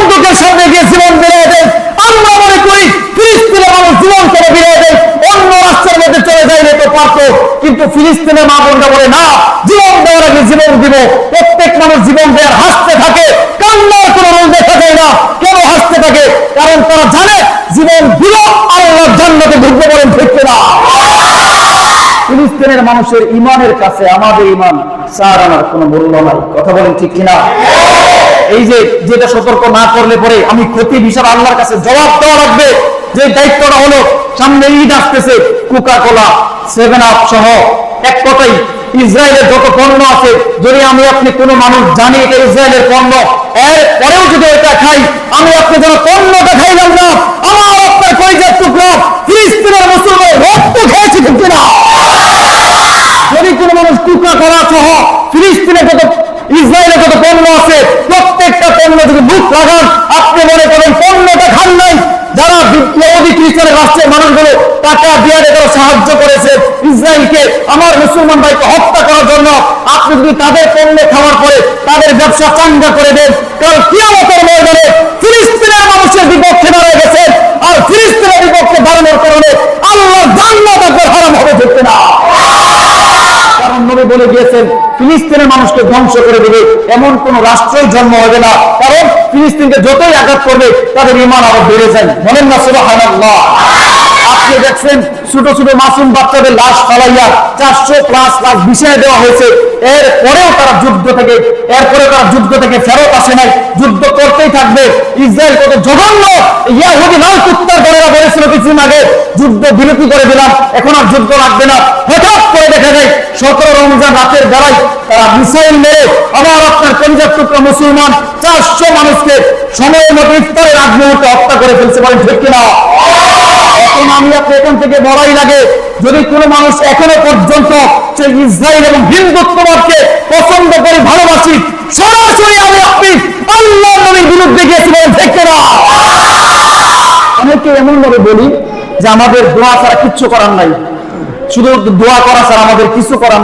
বন্দুকের সামনে গিয়ে জীবন বিলিয়ে দেয়। আমরা মনে করি ফিলিস্তিনের মানুষ জীবন করে বিলিয়ে দেয়, অন্য রাষ্ট্রের মধ্যে চলে যাইলে তো পারতো, কিন্তু ফিলিস্তিনের মা বোনরা বলে না, জীবন দেওয়ার আগে জীবন দিব। প্রত্যেক মানুষ জীবন দেওয়ার হাসতে থাকে, কান্নার কোনো রোল দেখা যায় না। কেন হাসতে থাকে? কারণ তারা জানে জীবন দিল আল্লাহর জান্নাতে ঢুকবে, বলেন ঠিক না? ফিলিস্তিনের মানুষের ইমানের কাছে আমাদের ইমান চার আনার কোনো মূল্য নাই, কথা বলেন ঠিক কিনা? এই যে যেটা সতর্ক না করলে পরে আমি ক্ষতি হিসাব আল্লাহর কাছে জবাব দেওয়া লাগবে। যে দায়িত্বটা হলো, সামনে ঈদ আসতেছে, কোকা-কোলা, 7 আপ সহ এক কথাই ইসরায়েলের যত পণ্য আছে, যদি আমি আপনি কোনো মানুষ জানি এটা ইসরায়েলের পণ্য, এর পরেও যদি এটা খাই, আমি আপনি যেন পণ্যটা খাইলাম না, আমার আপনার কলিজার টুকরা ফিলিস্তিনের মুসলমান রক্ত খেয়েছে ঠিক না? যদি কোনো মানুষ কোকা-কোলা সহ ফিলিস্তিনের যত ইসরায়েলের যত পণ্য আছে, প্রত্যেকটা পণ্য যদি মুখ লাগান, আপনি মনে করেন পণ্যটা খান নাই। যারা ইহুদি খ্রিস্টানের রাষ্ট্রের মানুষগুলো টাকা দিয়ে তারা সাহায্য করেছে ইসরায়েলকে আমার মুসলমান ভাইকে হত্যা করার জন্য, আপনি যদি তাদের পণ্য খাওয়ার পরে তাদের ব্যবসা চাঙ্গা করে দেন, কারণ কিয়ামতের ময়দানে ফিলিস্তিনের মানুষের বিপক্ষে দাঁড়িয়ে গেছেন, আর ফিলিস্তিনের বিপক্ষে দাঁড়ানোর কারণে আল্লাহর জান্নাত আপনার হারাম হবে ঠিক না? কারণ নবী বলে গিয়েছেন ফিলিস্তিনের মানুষকে ধ্বংস করে দেবে এমন কোন রাষ্ট্রের জন্ম হবে না, কারণ ফিলিস্তিনকে যতই আঘাত করবে তাদের ঈমান আরো বেড়ে যায়। বলেন না সুবহানাল্লাহ? আপনি দেখছেন ছোট ছোট মাসুম বাচ্চাদের লাশ ফালাইয়া 400+ লাখ বিষয় দেওয়া হয়েছে, এরপরেও তারা যুদ্ধ থেকে ফেরত আসে নাই, যুদ্ধ করতেই থাকবে। ইসরায়েল কত জঘন্য, ইহুদি লাল কুত্তার দলেরা বলেছিল কিছুদিন আগে যুদ্ধ বিরতি করে দিলাম, এখন আর যুদ্ধ লাগবে না। হঠাৎ করে দেখা যায় 17 রমজান রাতের বেলায় তারা মিসাইল মেরে আমার আপনার কলিজার টুকরা মুসলমান 400 মানুষকে সময়ের মতো ইফতারের আগ মুহূর্তে হত্যা করে ফেলছে, বলেন ঠিক কিনা? এখন আমি আপনি এখান থেকে বড়াই লাগে, যদি কোনো মানুষ এখনো পর্যন্ত সেই ইসরায়েল এবং হিন্দুত্ববাদকে পছন্দ করে ভালোবাসি, সরাসরি আমি আপনি আল্লাহর নবীর বিরুদ্ধে গিয়েছি, বলেন ঠিক কিনা? অনেকে এমন ভাবে বলি যে আমাদের দোয়া ছাড়া কিচ্ছু করার নাই, শুধু দোয়া করা ছাড়া আমাদের কিছু করার